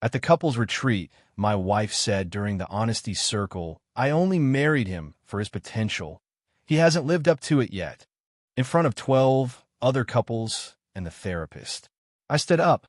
At the couple's retreat, my wife said during the honesty circle, "I only married him for his potential. He hasn't lived up to it yet." In front of 12 other couples and the therapist. I stood up.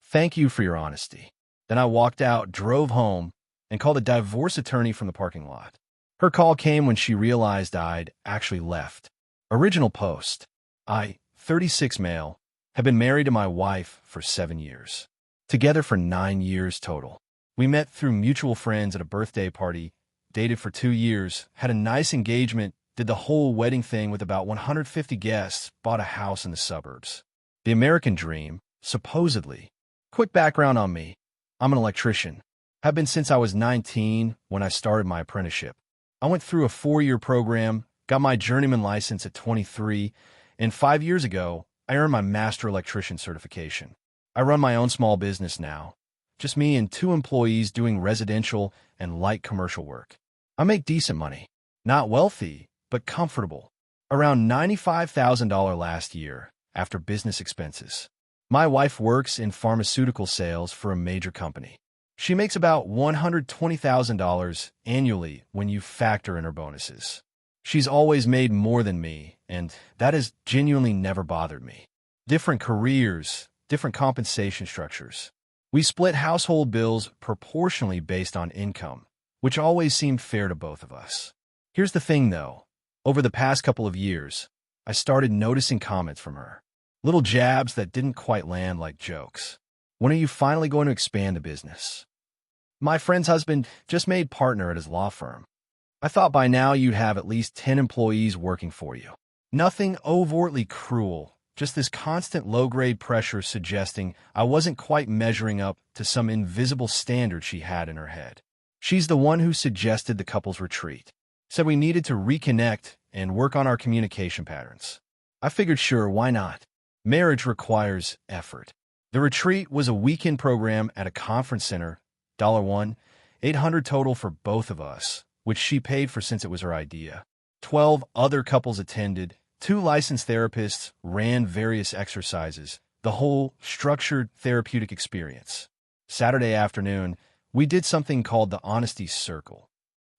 "Thank you for your honesty." Then I walked out, drove home, and called a divorce attorney from the parking lot. Her call came when she realized I'd actually left. Original post. I, 36 male, have been married to my wife for 7 years. Together for 9 years total. We met through mutual friends at a birthday party, dated for 2 years, had a nice engagement, did the whole wedding thing with about 150 guests, bought a house in the suburbs. The American dream, supposedly. Quick background on me. I'm an electrician. Have been since I was 19 when I started my apprenticeship. I went through a 4-year program, got my journeyman license at 23, and 5 years ago, I earned my master electrician certification. I run my own small business now. Just me and 2 employees doing residential and light commercial work. I make decent money. Not wealthy, but comfortable. Around $95,000 last year, after business expenses. My wife works in pharmaceutical sales for a major company. She makes about $120,000 annually when you factor in her bonuses. She's always made more than me, and that has genuinely never bothered me. Different careers, different compensation structures. We split household bills proportionally based on income, which always seemed fair to both of us. Here's the thing, though. Over the past couple of years, I started noticing comments from her. Little jabs that didn't quite land like jokes. When are you finally going to expand the business? My friend's husband just made partner at his law firm. I thought by now you'd have at least 10 employees working for you. Nothing overtly cruel, just this constant low-grade pressure suggesting I wasn't quite measuring up to some invisible standard she had in her head. She's the one who suggested the couple's retreat. Said we needed to reconnect and work on our communication patterns. I figured sure, why not? Marriage requires effort. The retreat was a weekend program at a conference center, $1, $800 total for both of us, which she paid for since it was her idea. 12 other couples attended, 2 licensed therapists ran various exercises, the whole structured therapeutic experience. Saturday afternoon, we did something called the Honesty Circle.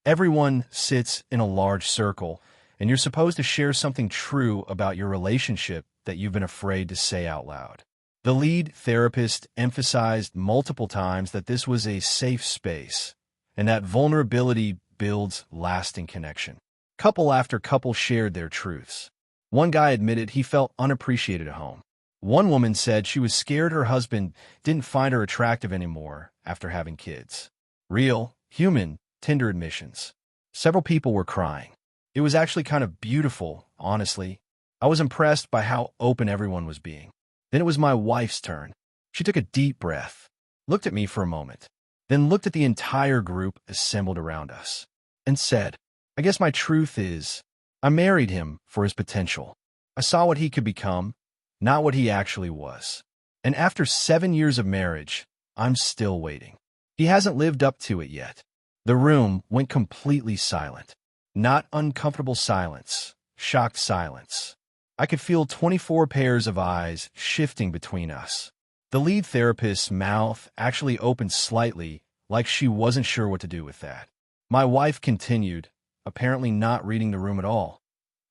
Everyone sits in a large circle, and you're supposed to share something true about your relationship that you've been afraid to say out loud. The lead therapist emphasized multiple times that this was a safe space, and that vulnerability builds lasting connection. Couple after couple shared their truths. One guy admitted he felt unappreciated at home. One woman said she was scared her husband didn't find her attractive anymore after having kids. Real, human, tender admissions. Several people were crying. It was actually kind of beautiful, honestly. I was impressed by how open everyone was being. Then it was my wife's turn. She took a deep breath, looked at me for a moment, then looked at the entire group assembled around us, and said, "I guess my truth is, I married him for his potential. I saw what he could become, not what he actually was. And after 7 years of marriage, I'm still waiting. He hasn't lived up to it yet." The room went completely silent. Not uncomfortable silence, shocked silence. I could feel 24 pairs of eyes shifting between us. The lead therapist's mouth actually opened slightly, like she wasn't sure what to do with that. My wife continued, apparently not reading the room at all.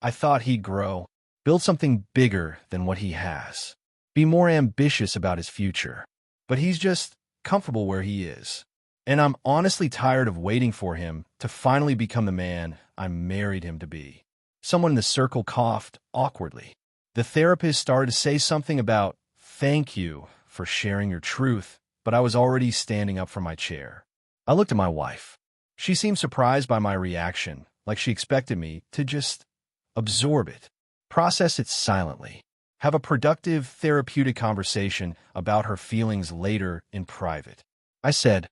"I thought he'd grow, build something bigger than what he has, be more ambitious about his future. But he's just comfortable where he is. And I'm honestly tired of waiting for him to finally become the man I married him to be." Someone in the circle coughed awkwardly. The therapist started to say something about, "Thank you for sharing your truth," but I was already standing up from my chair. I looked at my wife. She seemed surprised by my reaction, like she expected me to just absorb it, process it silently, have a productive therapeutic conversation about her feelings later in private. I said,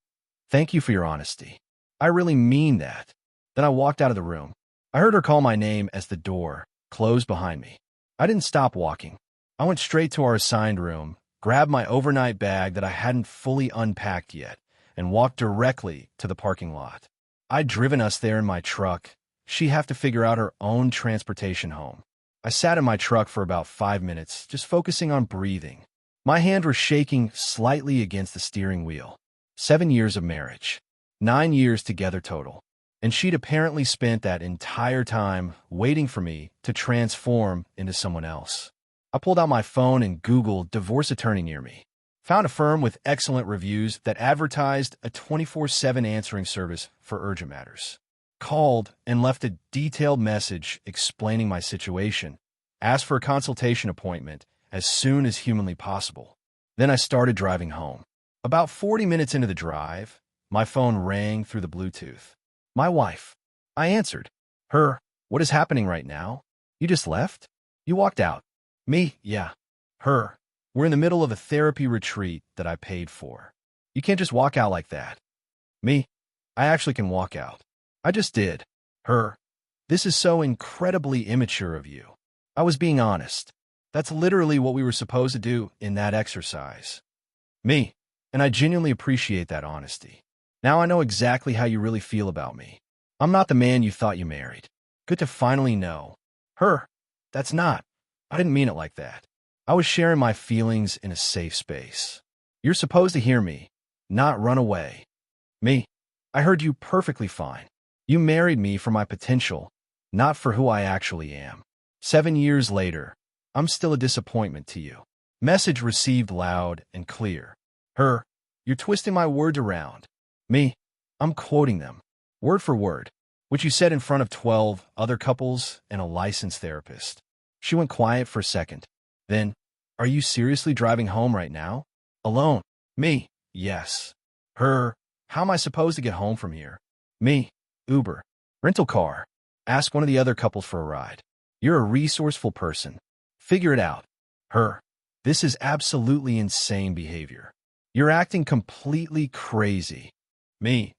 "Thank you for your honesty. I really mean that." Then I walked out of the room. I heard her call my name as the door closed behind me. I didn't stop walking. I went straight to our assigned room, grabbed my overnight bag that I hadn't fully unpacked yet, and walked directly to the parking lot. I'd driven us there in my truck. She'd have to figure out her own transportation home. I sat in my truck for about 5 minutes, just focusing on breathing. My hands were shaking slightly against the steering wheel. 7 years of marriage. 9 years together total. And she'd apparently spent that entire time waiting for me to transform into someone else. I pulled out my phone and Googled divorce attorney near me. Found a firm with excellent reviews that advertised a 24/7 answering service for urgent matters. Called and left a detailed message explaining my situation. Asked for a consultation appointment as soon as humanly possible. Then I started driving home. About 40 minutes into the drive, my phone rang through the Bluetooth. My wife. I answered. Her. What is happening right now? You just left? You walked out. Me. Yeah. Her. We're in the middle of a therapy retreat that I paid for. You can't just walk out like that. Me. I actually can walk out. I just did. Her. This is so incredibly immature of you. I was being honest. That's literally what we were supposed to do in that exercise. Me. And I genuinely appreciate that honesty. Now I know exactly how you really feel about me. I'm not the man you thought you married. Good to finally know. Her. That's not. I didn't mean it like that. I was sharing my feelings in a safe space. You're supposed to hear me, not run away. Me. I heard you perfectly fine. You married me for my potential, not for who I actually am. 7 years later, I'm still a disappointment to you. Message received loud and clear. Her. You're twisting my words around. Me. I'm quoting them, word for word, which you said in front of 12 other couples and a licensed therapist. She went quiet for a second. Then, are you seriously driving home right now? Alone. Me. Yes. Her. How am I supposed to get home from here? Me. Uber. Rental car. Ask one of the other couples for a ride. You're a resourceful person. Figure it out. Her. This is absolutely insane behavior. You're acting completely crazy. Me.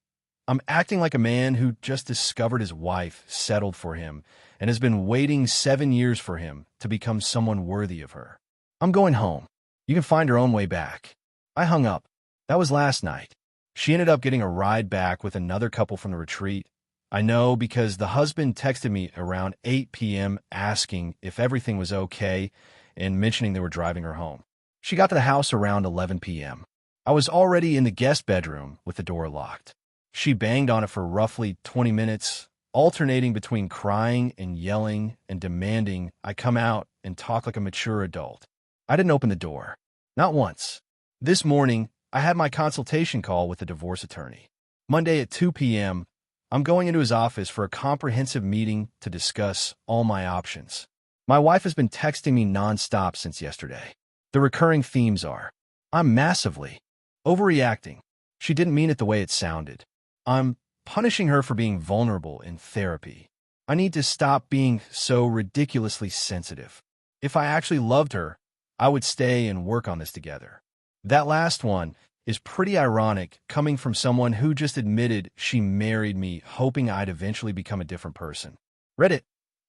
I'm acting like a man who just discovered his wife settled for him and has been waiting 7 years for him to become someone worthy of her. I'm going home. You can find your own way back. I hung up. That was last night. She ended up getting a ride back with another couple from the retreat. I know because the husband texted me around 8 p.m. asking if everything was okay and mentioning they were driving her home. She got to the house around 11 p.m. I was already in the guest bedroom with the door locked. She banged on it for roughly 20 minutes, alternating between crying and yelling and demanding I come out and talk like a mature adult. I didn't open the door. Not once. This morning, I had my consultation call with the divorce attorney. Monday at 2 p.m., I'm going into his office for a comprehensive meeting to discuss all my options. My wife has been texting me nonstop since yesterday. The recurring themes are, I'm massively overreacting. She didn't mean it the way it sounded. I'm punishing her for being vulnerable in therapy. I need to stop being so ridiculously sensitive. If I actually loved her, I would stay and work on this together. That last one is pretty ironic coming from someone who just admitted she married me hoping I'd eventually become a different person. Reddit.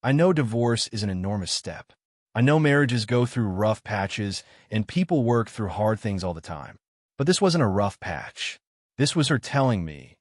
I know divorce is an enormous step. I know marriages go through rough patches and people work through hard things all the time. But this wasn't a rough patch. This was her telling me,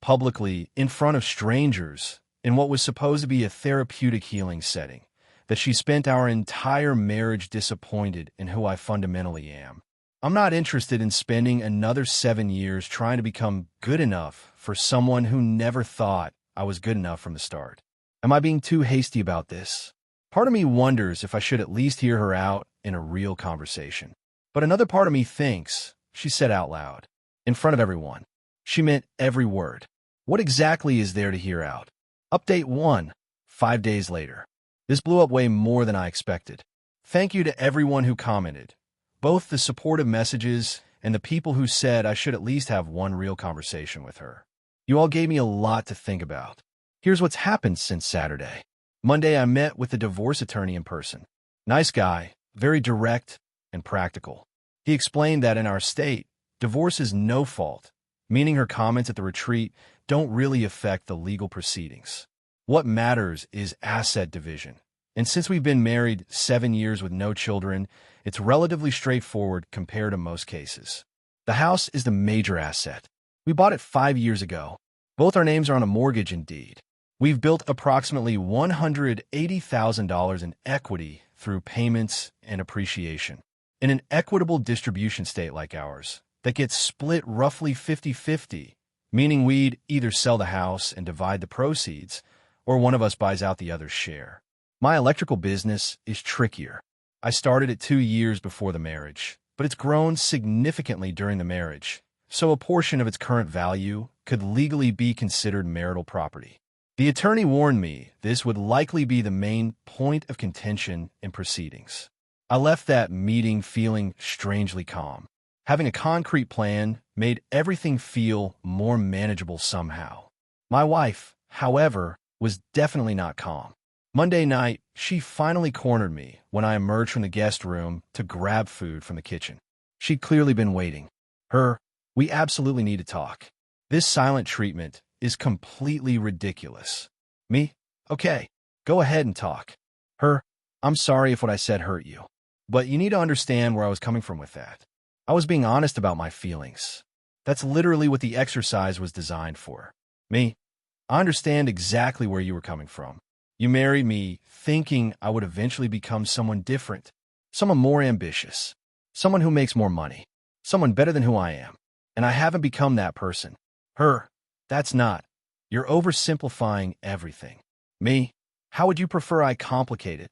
publicly, in front of strangers, in what was supposed to be a therapeutic healing setting, that she spent our entire marriage disappointed in who I fundamentally am. I'm not interested in spending another 7 years trying to become good enough for someone who never thought I was good enough from the start. Am I being too hasty about this? Part of me wonders if I should at least hear her out in a real conversation. But another part of me thinks, she said out loud, in front of everyone. She meant every word. What exactly is there to hear out? Update 1, 5 days later. This blew up way more than I expected. Thank you to everyone who commented, both the supportive messages and the people who said I should at least have one real conversation with her. You all gave me a lot to think about. Here's what's happened since Saturday. Monday, I met with the divorce attorney in person. Nice guy, very direct and practical. He explained that in our state, divorce is no fault, meaning her comments at the retreat don't really affect the legal proceedings. What matters is asset division. And since we've been married 7 years with no children, it's relatively straightforward compared to most cases. The house is the major asset. We bought it 5 years ago. Both our names are on a mortgage and deed. We've built approximately $180,000 in equity through payments and appreciation. In an equitable distribution state like ours, that gets split roughly 50-50, meaning we'd either sell the house and divide the proceeds, or one of us buys out the other's share. My electrical business is trickier. I started it 2 years before the marriage, but it's grown significantly during the marriage, so a portion of its current value could legally be considered marital property. The attorney warned me this would likely be the main point of contention in proceedings. I left that meeting feeling strangely calm. Having a concrete plan made everything feel more manageable somehow. My wife, however, was definitely not calm. Monday night, she finally cornered me when I emerged from the guest room to grab food from the kitchen. She'd clearly been waiting. We absolutely need to talk. This silent treatment is completely ridiculous. Me? Okay, go ahead and talk. I'm sorry if what I said hurt you, but you need to understand where I was coming from with that. I was being honest about my feelings. That's literally what the exercise was designed for. Me? I understand exactly where you were coming from. You married me thinking I would eventually become someone different, someone more ambitious, someone who makes more money, someone better than who I am. And I haven't become that person. That's not. You're oversimplifying everything. Me? How would you prefer I complicate it?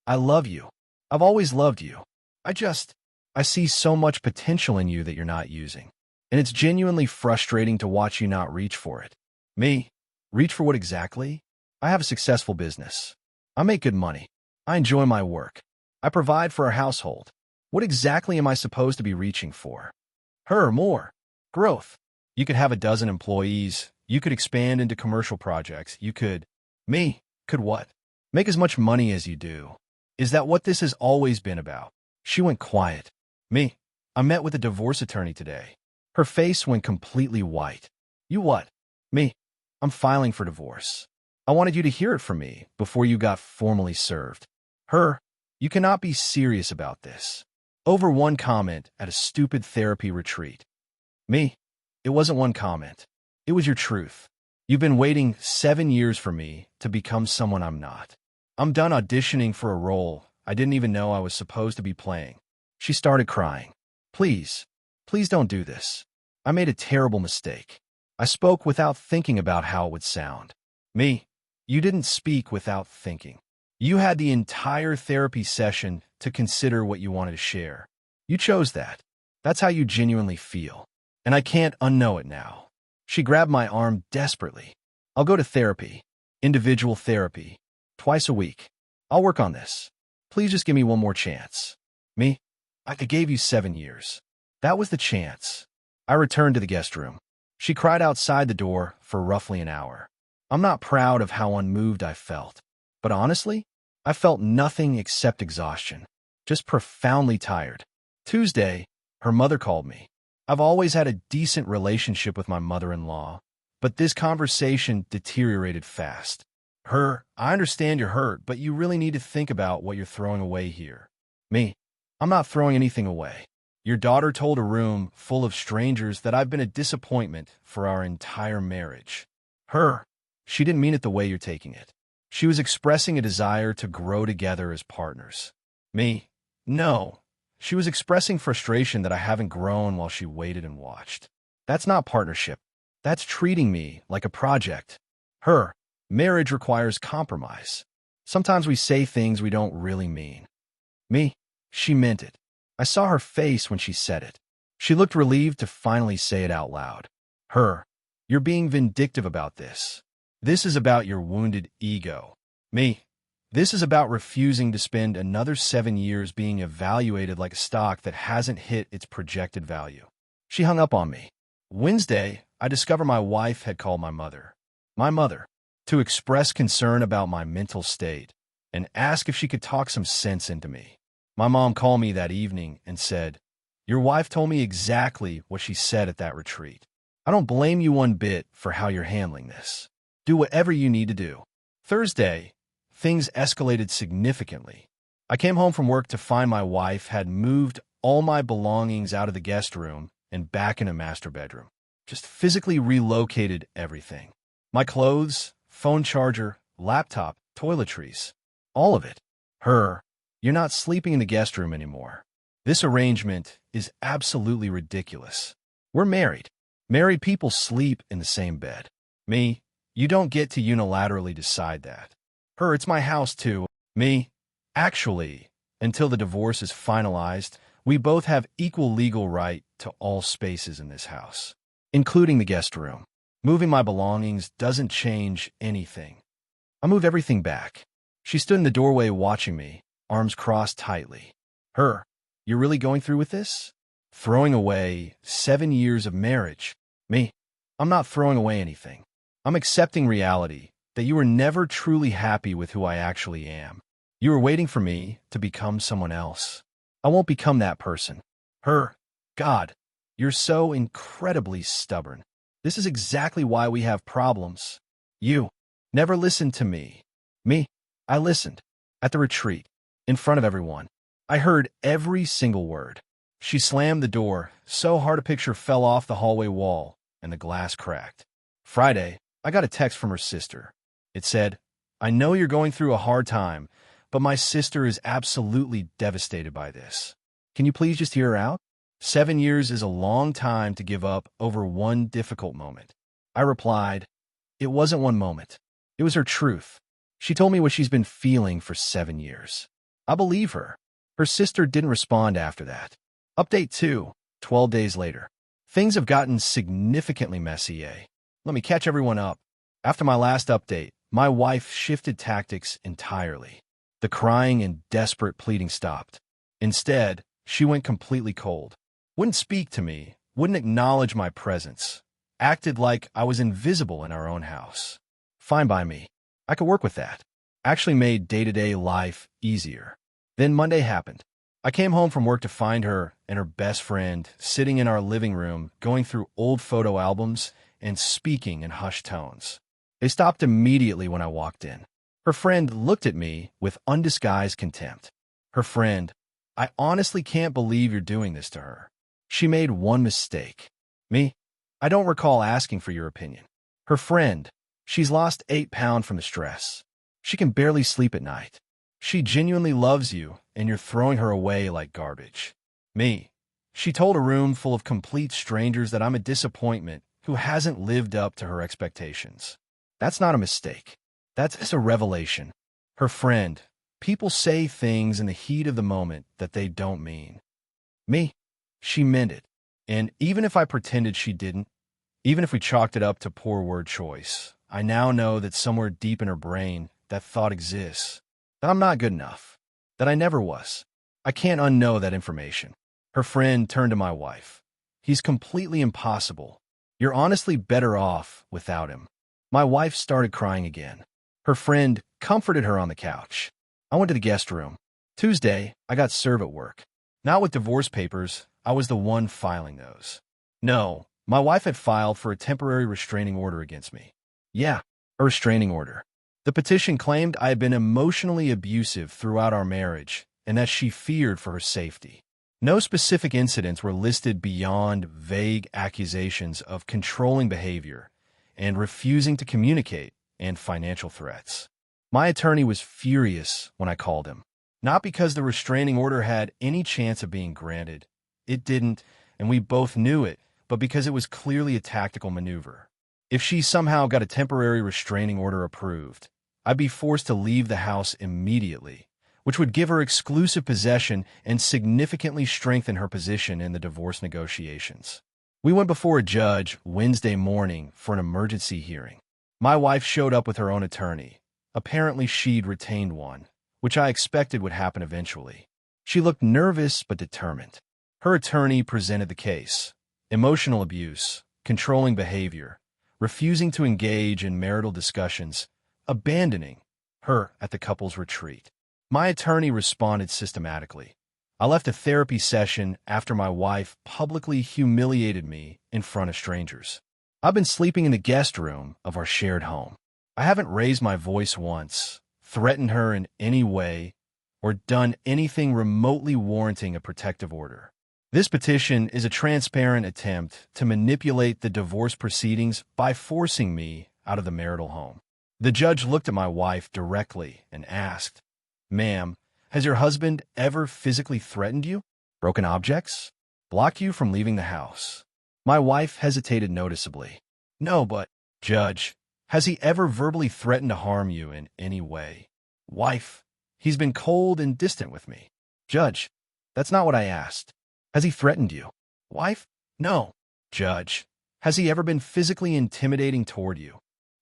I love you. I've always loved you. I see so much potential in you that you're not using. And it's genuinely frustrating to watch you not reach for it. Me? Reach for what exactly? I have a successful business. I make good money. I enjoy my work. I provide for our household. What exactly am I supposed to be reaching for? More. Growth. You could have a dozen employees. You could expand into commercial projects. You could. Me? Could what? Make as much money as you do. Is that what this has always been about? She went quiet. Me? I met with a divorce attorney today. Her face went completely white. You what? Me? I'm filing for divorce. I wanted you to hear it from me before you got formally served. You cannot be serious about this. Over one comment at a stupid therapy retreat. Me? It wasn't one comment. It was your truth. You've been waiting 7 years for me to become someone I'm not. I'm done auditioning for a role I didn't even know I was supposed to be playing. She started crying. Please don't do this. I made a terrible mistake. I spoke without thinking about how it would sound. Me? You didn't speak without thinking. You had the entire therapy session to consider what you wanted to share. You chose that. That's how you genuinely feel. And I can't unknow it now. She grabbed my arm desperately. I'll go to therapy. Individual therapy. Twice a week. I'll work on this. Please just give me one more chance. Me? I gave you 7 years. That was the chance. I returned to the guest room. She cried outside the door for roughly an hour. I'm not proud of how unmoved I felt. But honestly, I felt nothing except exhaustion. Just profoundly tired. Tuesday, her mother called me. I've always had a decent relationship with my mother-in-law, but this conversation deteriorated fast. I understand you're hurt, but you really need to think about what you're throwing away here. Me? I'm not throwing anything away. Your daughter told a room full of strangers that I've been a disappointment for our entire marriage. She didn't mean it the way you're taking it. She was expressing a desire to grow together as partners. Me? No. She was expressing frustration that I haven't grown while she waited and watched. That's not partnership. That's treating me like a project. Marriage requires compromise. Sometimes we say things we don't really mean. Me? She meant it. I saw her face when she said it. She looked relieved to finally say it out loud. You're being vindictive about this. This is about your wounded ego. Me? This is about refusing to spend another 7 years being evaluated like a stock that hasn't hit its projected value. She hung up on me. Wednesday, I discovered my wife had called my mother, to express concern about my mental state and ask if she could talk some sense into me. My mom called me that evening and said, "Your wife told me exactly what she said at that retreat. I don't blame you one bit for how you're handling this. Do whatever you need to do." Thursday, things escalated significantly. I came home from work to find my wife had moved all my belongings out of the guest room and back in a master bedroom. Just physically relocated everything. My clothes, phone charger, laptop, toiletries. All of it. You're not sleeping in the guest room anymore. This arrangement is absolutely ridiculous. We're married. Married people sleep in the same bed. Me, you don't get to unilaterally decide that. Her, it's my house too. Me, actually, until the divorce is finalized, we both have equal legal right to all spaces in this house, including the guest room. Moving my belongings doesn't change anything. I moved everything back. She stood in the doorway watching me, arms crossed tightly. Her, you're really going through with this? Throwing away 7 years of marriage. Me, I'm not throwing away anything. I'm accepting reality that you were never truly happy with who I actually am. You were waiting for me to become someone else. I won't become that person. Her, God, you're so incredibly stubborn. This is exactly why we have problems. You never listened to me. Me, I listened. At the retreat, in front of everyone. I heard every single word. She slammed the door so hard a picture fell off the hallway wall and the glass cracked. Friday, I got a text from her sister. It said, I know you're going through a hard time, but my sister is absolutely devastated by this. Can you please just hear her out? 7 years is a long time to give up over one difficult moment. I replied, it wasn't one moment. It was her truth. She told me what she's been feeling for 7 years. I believe her. Her sister didn't respond after that. Update 2, 12 days later. Things have gotten significantly messy, eh? Let me catch everyone up. After my last update, my wife shifted tactics entirely. The crying and desperate pleading stopped. Instead, she went completely cold. Wouldn't speak to me, wouldn't acknowledge my presence, acted like I was invisible in our own house. Fine by me. I could work with that. Actually made day-to-day life easier. Then Monday happened. I came home from work to find her and her best friend sitting in our living room going through old photo albums and speaking in hushed tones. They stopped immediately when I walked in. Her friend looked at me with undisguised contempt. Her friend, I honestly can't believe you're doing this to her. She made one mistake. Me, I don't recall asking for your opinion. Her friend, she's lost 8 pounds from the stress. She can barely sleep at night. She genuinely loves you, and you're throwing her away like garbage. Me, she told a room full of complete strangers that I'm a disappointment who hasn't lived up to her expectations. That's not a mistake. That's a revelation. Her friend, people say things in the heat of the moment that they don't mean. Me, she meant it. And even if I pretended she didn't, even if we chalked it up to poor word choice, I now know that somewhere deep in her brain, that thought exists. That I'm not good enough. That I never was. I can't unknow that information. Her friend turned to my wife. He's completely impossible. You're honestly better off without him. My wife started crying again. Her friend comforted her on the couch. I went to the guest room. Tuesday, I got served at work. Not with divorce papers, I was the one filing those. No, my wife had filed for a temporary restraining order against me. Yeah, a restraining order. The petition claimed I had been emotionally abusive throughout our marriage and that she feared for her safety. No specific incidents were listed beyond vague accusations of controlling behavior and refusing to communicate and financial threats. My attorney was furious when I called him. Not because the restraining order had any chance of being granted. It didn't, and we both knew it, but because it was clearly a tactical maneuver. If she somehow got a temporary restraining order approved, I'd be forced to leave the house immediately, which would give her exclusive possession and significantly strengthen her position in the divorce negotiations. We went before a judge Wednesday morning for an emergency hearing. My wife showed up with her own attorney. Apparently she'd retained one, which I expected would happen eventually. She looked nervous but determined. Her attorney presented the case: emotional abuse, controlling behavior, refusing to engage in marital discussions, abandoning her at the couple's retreat. My attorney responded systematically. I left a therapy session after my wife publicly humiliated me in front of strangers. I've been sleeping in the guest room of our shared home. I haven't raised my voice once, threatened her in any way, or done anything remotely warranting a protective order. This petition is a transparent attempt to manipulate the divorce proceedings by forcing me out of the marital home. The judge looked at my wife directly and asked, "Ma'am, has your husband ever physically threatened you?" Broken objects? Blocked you from leaving the house. My wife hesitated noticeably. No, but, Judge, has he ever verbally threatened to harm you in any way? Wife, he's been cold and distant with me. Judge, that's not what I asked. Has he threatened you? Wife, no. Judge, has he ever been physically intimidating toward you?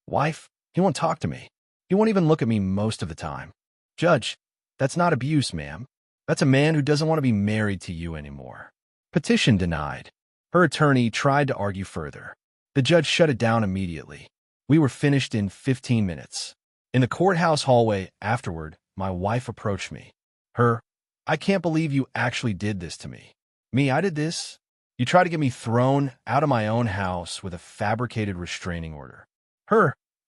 Wife, he won't talk to me. He won't even look at me most of the time. Judge, that's not abuse, ma'am. That's a man who doesn't want to be married to you anymore. Petition denied. Her attorney tried to argue further. The judge shut it down immediately. We were finished in 15 minutes. In the courthouse hallway afterward, my wife approached me. I can't believe you actually did this to me. Me, I did this? You tried to get me thrown out of my own house with a fabricated restraining order.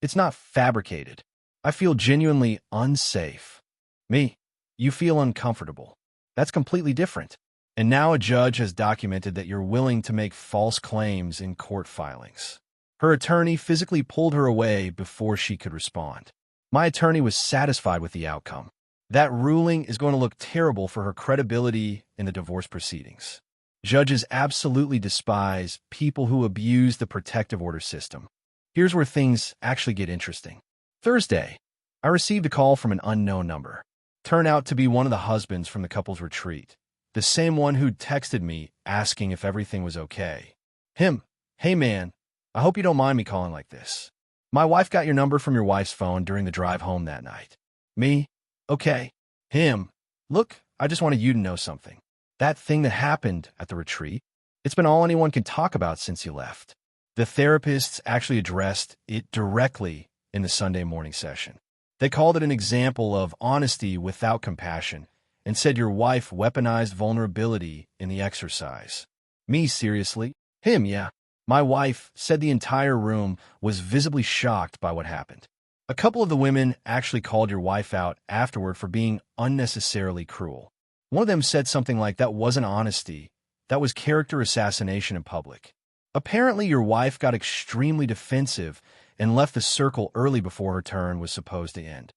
It's not fabricated. I feel genuinely unsafe. Me, you feel uncomfortable. That's completely different. And now a judge has documented that you're willing to make false claims in court filings. Her attorney physically pulled her away before she could respond. My attorney was satisfied with the outcome. That ruling is going to look terrible for her credibility in the divorce proceedings. Judges absolutely despise people who abuse the protective order system. Here's where things actually get interesting. Thursday, I received a call from an unknown number. Turned out to be one of the husbands from the couple's retreat. The same one who'd texted me asking if everything was okay. Hey man, I hope you don't mind me calling like this. My wife got your number from your wife's phone during the drive home that night. Me, okay. Look, I just wanted you to know something. That thing that happened at the retreat, it's been all anyone can talk about since you left. The therapists actually addressed it directly in the Sunday morning session. They called it an example of honesty without compassion and said your wife weaponized vulnerability in the exercise. Me, seriously? Yeah. My wife said the entire room was visibly shocked by what happened. A couple of the women actually called your wife out afterward for being unnecessarily cruel. One of them said something like that wasn't honesty, that was character assassination in public. Apparently your wife got extremely defensive and left the circle early before her turn was supposed to end.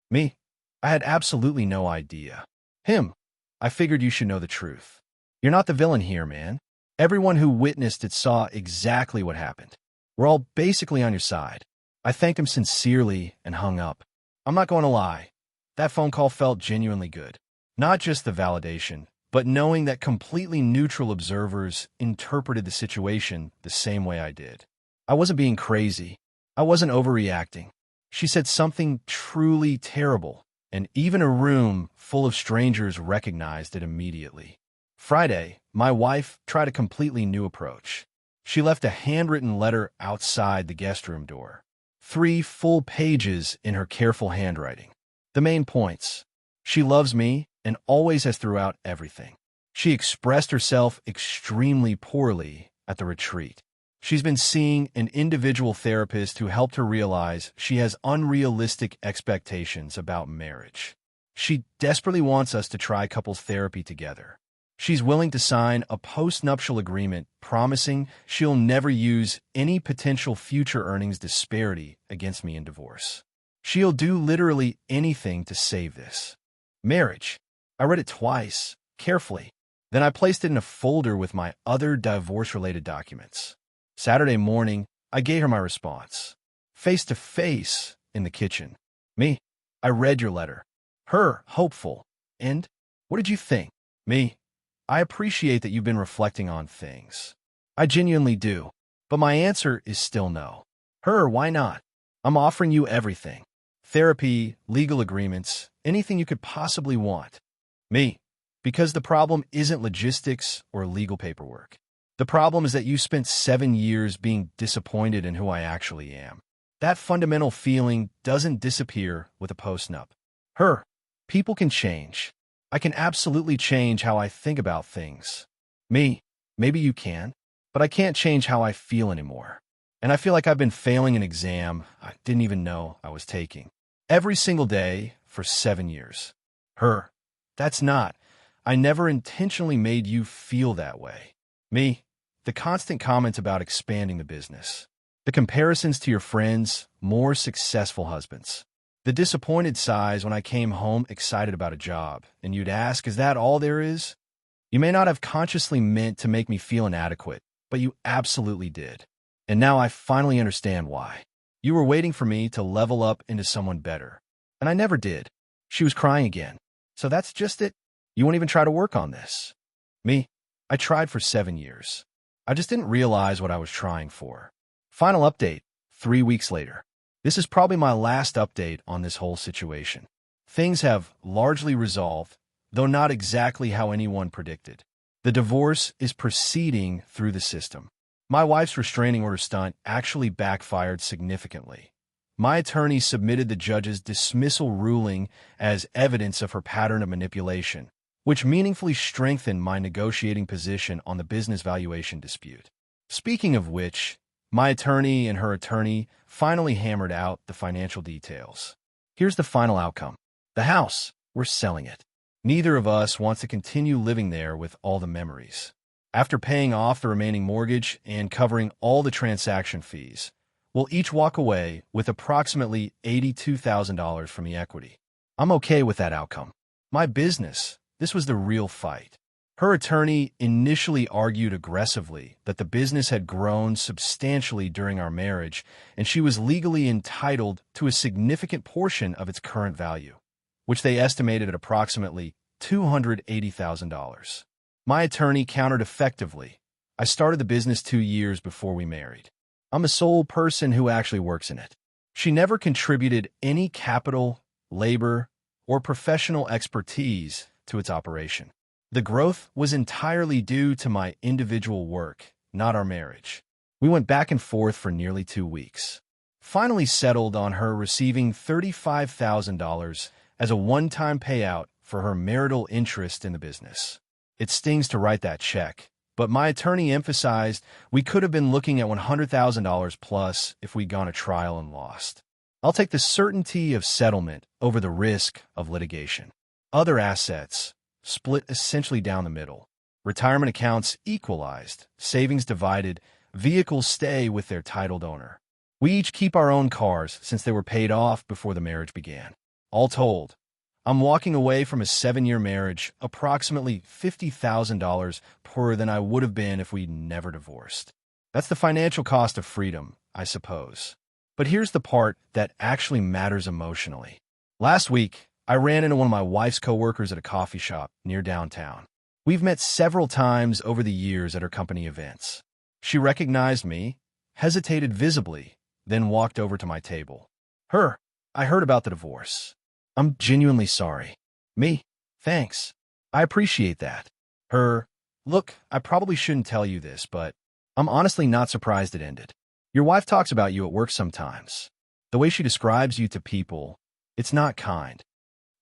Me, I had absolutely no idea. I figured you should know the truth. You're not the villain here, man. Everyone who witnessed it saw exactly what happened. We're all basically on your side. I thanked him sincerely and hung up. I'm not going to lie. That phone call felt genuinely good. Not just the validation, but knowing that completely neutral observers interpreted the situation the same way I did. I wasn't being crazy. I wasn't overreacting. She said something truly terrible, and even a room full of strangers recognized it immediately. Friday, my wife tried a completely new approach. She left a handwritten letter outside the guest room door. 3 full pages in her careful handwriting. The main points. She loves me and always has throughout everything. She expressed herself extremely poorly at the retreat. She's been seeing an individual therapist who helped her realize she has unrealistic expectations about marriage. She desperately wants us to try couples therapy together. She's willing to sign a post-nuptial agreement promising she'll never use any potential future earnings disparity against me in divorce. She'll do literally anything to save this. Marriage. I read it twice, carefully. Then I placed it in a folder with my other divorce-related documents. Saturday morning, I gave her my response. Face to face in the kitchen. Me, I read your letter. Her, hopeful. And, what did you think? Me, I appreciate that you've been reflecting on things. I genuinely do. But my answer is still no. Her, why not? I'm offering you everything. Therapy, legal agreements, anything you could possibly want. Me, because the problem isn't logistics or legal paperwork. The problem is that you spent 7 years being disappointed in who I actually am. That fundamental feeling doesn't disappear with a post-nup. Her, people can change. I can absolutely change how I think about things. Me, maybe you can, but I can't change how I feel anymore. And I feel like I've been failing an exam I didn't even know I was taking. Every single day for 7 years. Her, that's not. I never intentionally made you feel that way. Me, the constant comments about expanding the business. The comparisons to your friends' more successful husbands. The disappointed sighs when I came home excited about a job, and you'd ask, is that all there is? You may not have consciously meant to make me feel inadequate, but you absolutely did. And now I finally understand why. You were waiting for me to level up into someone better. And I never did. She was crying again. So that's just it? You won't even try to work on this? Me? I tried for 7 years. I just didn't realize what I was trying for. Final update, 3 weeks later. This is probably my last update on this whole situation. Things have largely resolved, though not exactly how anyone predicted. The divorce is proceeding through the system. My wife's restraining order stunt actually backfired significantly. My attorney submitted the judge's dismissal ruling as evidence of her pattern of manipulation, which meaningfully strengthened my negotiating position on the business valuation dispute. Speaking of which, my attorney and her attorney finally hammered out the financial details. Here's the final outcome. The house, we're selling it. Neither of us wants to continue living there with all the memories. After paying off the remaining mortgage and covering all the transaction fees, we'll each walk away with approximately $82,000 from the equity. I'm okay with that outcome. My business, this was the real fight. Her attorney initially argued aggressively that the business had grown substantially during our marriage and she was legally entitled to a significant portion of its current value, which they estimated at approximately $280,000. My attorney countered effectively. I started the business 2 years before we married. I'm a sole person who actually works in it. She never contributed any capital, labor, or professional expertise to its operation. The growth was entirely due to my individual work, not our marriage. We went back and forth for nearly 2 weeks. Finally settled on her receiving $35,000 as a one-time payout for her marital interest in the business. It stings to write that check, but my attorney emphasized we could have been looking at $100,000 plus if we'd gone to trial and lost. I'll take the certainty of settlement over the risk of litigation. Other assets split essentially down the middle. Retirement accounts equalized, savings divided, vehicles stay with their titled owner. We each keep our own cars since they were paid off before the marriage began. All told, I'm walking away from a 7-year marriage approximately $50,000 poorer than I would have been if we'd never divorced. That's the financial cost of freedom, I suppose. But here's the part that actually matters emotionally. Last week, I ran into one of my wife's coworkers at a coffee shop near downtown. We've met several times over the years at her company events. She recognized me, hesitated visibly, then walked over to my table. I heard about the divorce. I'm genuinely sorry. Me, thanks. I appreciate that. Look, I probably shouldn't tell you this, but I'm honestly not surprised it ended. Your wife talks about you at work sometimes. The way she describes you to people, it's not kind.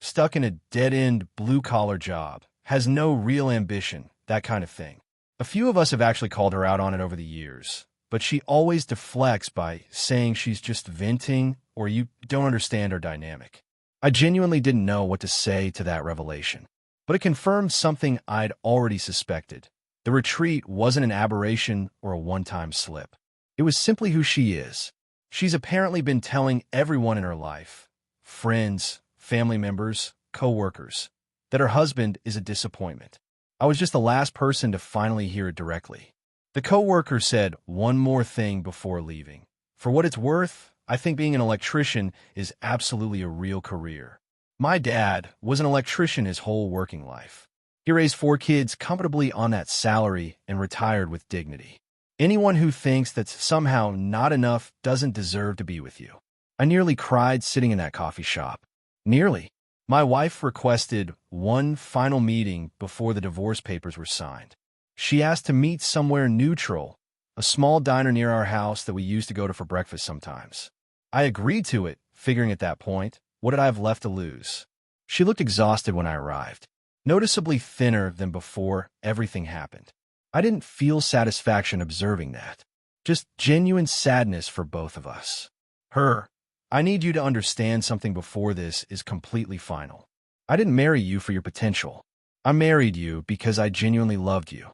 Stuck in a dead-end blue-collar job, has no real ambition, that kind of thing. A few of us have actually called her out on it over the years, but she always deflects by saying she's just venting or you don't understand our dynamic. I genuinely didn't know what to say to that revelation, but it confirmed something I'd already suspected. The retreat wasn't an aberration or a one-time slip. It was simply who she is. She's apparently been telling everyone in her life, friends, family members, co-workers, that her husband is a disappointment. I was just the last person to finally hear it directly. The co-worker said one more thing before leaving. For what it's worth, I think being an electrician is absolutely a real career. My dad was an electrician his whole working life. He raised 4 kids comfortably on that salary and retired with dignity. Anyone who thinks that's somehow not enough doesn't deserve to be with you. I nearly cried sitting in that coffee shop. Nearly. My wife requested one final meeting before the divorce papers were signed. She asked to meet somewhere neutral, a small diner near our house that we used to go to for breakfast sometimes. I agreed to it, figuring at that point, what did I have left to lose? She looked exhausted when I arrived, noticeably thinner than before everything happened. I didn't feel satisfaction observing that, just genuine sadness for both of us. I need you to understand something before this is completely final. I didn't marry you for your potential. I married you because I genuinely loved you.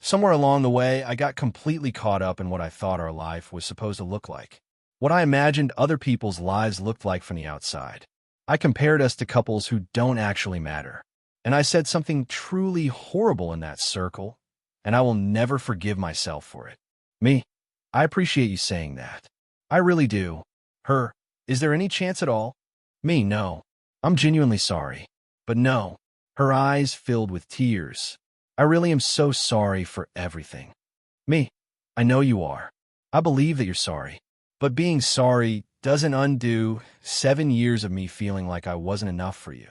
Somewhere along the way, I got completely caught up in what I thought our life was supposed to look like. What I imagined other people's lives looked like from the outside. I compared us to couples who don't actually matter. And I said something truly horrible in that circle, and I will never forgive myself for it. Me, I appreciate you saying that. I really do. Her, is there any chance at all? Me, no. I'm genuinely sorry. But no. Her eyes filled with tears. I really am so sorry for everything. Me, I know you are. I believe that you're sorry. But being sorry doesn't undo 7 years of me feeling like I wasn't enough for you.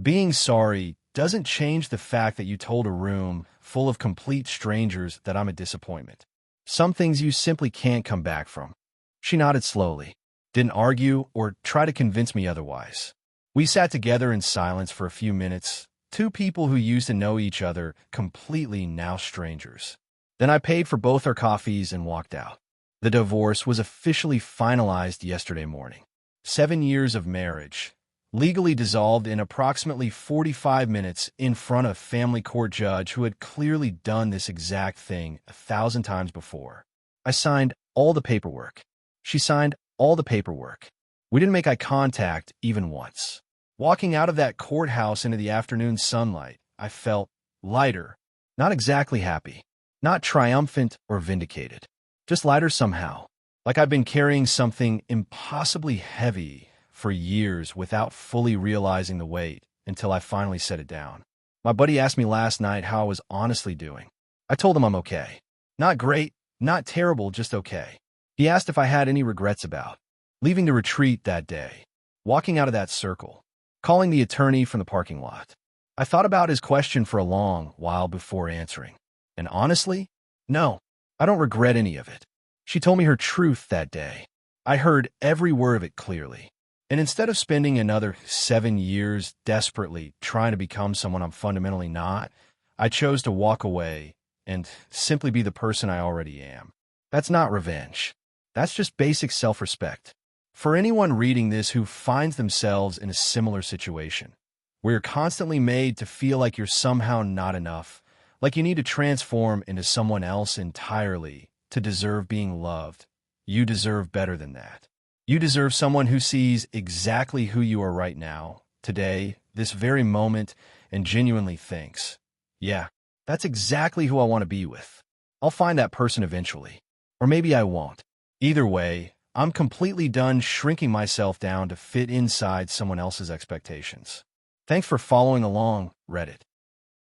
Being sorry doesn't change the fact that you told a room full of complete strangers that I'm a disappointment. Some things you simply can't come back from. She nodded slowly, didn't argue or try to convince me otherwise. We sat together in silence for a few minutes, two people who used to know each other completely, now strangers. Then I paid for both our coffees and walked out. The divorce was officially finalized yesterday morning. 7 years of marriage, legally dissolved in approximately 45 minutes in front of a family court judge who had clearly done this exact thing 1,000 times before. I signed all the paperwork. She signed all the paperwork. We didn't make eye contact even once. Walking out of that courthouse into the afternoon sunlight, I felt lighter, not exactly happy, not triumphant or vindicated, just lighter somehow, like I've been carrying something impossibly heavy for years without fully realizing the weight until I finally set it down. My buddy asked me last night how I was honestly doing. I told him I'm okay. Not great, not terrible, just okay. He asked if I had any regrets about leaving the retreat that day, walking out of that circle, calling the attorney from the parking lot. I thought about his question for a long while before answering. And honestly, no, I don't regret any of it. She told me her truth that day. I heard every word of it clearly. And instead of spending another 7 years desperately trying to become someone I'm fundamentally not, I chose to walk away and simply be the person I already am. That's not revenge. That's just basic self-respect. For anyone reading this who finds themselves in a similar situation, where you're constantly made to feel like you're somehow not enough, like you need to transform into someone else entirely to deserve being loved, you deserve better than that. You deserve someone who sees exactly who you are right now, today, this very moment, and genuinely thinks, yeah, that's exactly who I want to be with. I'll find that person eventually. Or maybe I won't. Either way, I'm completely done shrinking myself down to fit inside someone else's expectations. Thanks for following along, Reddit.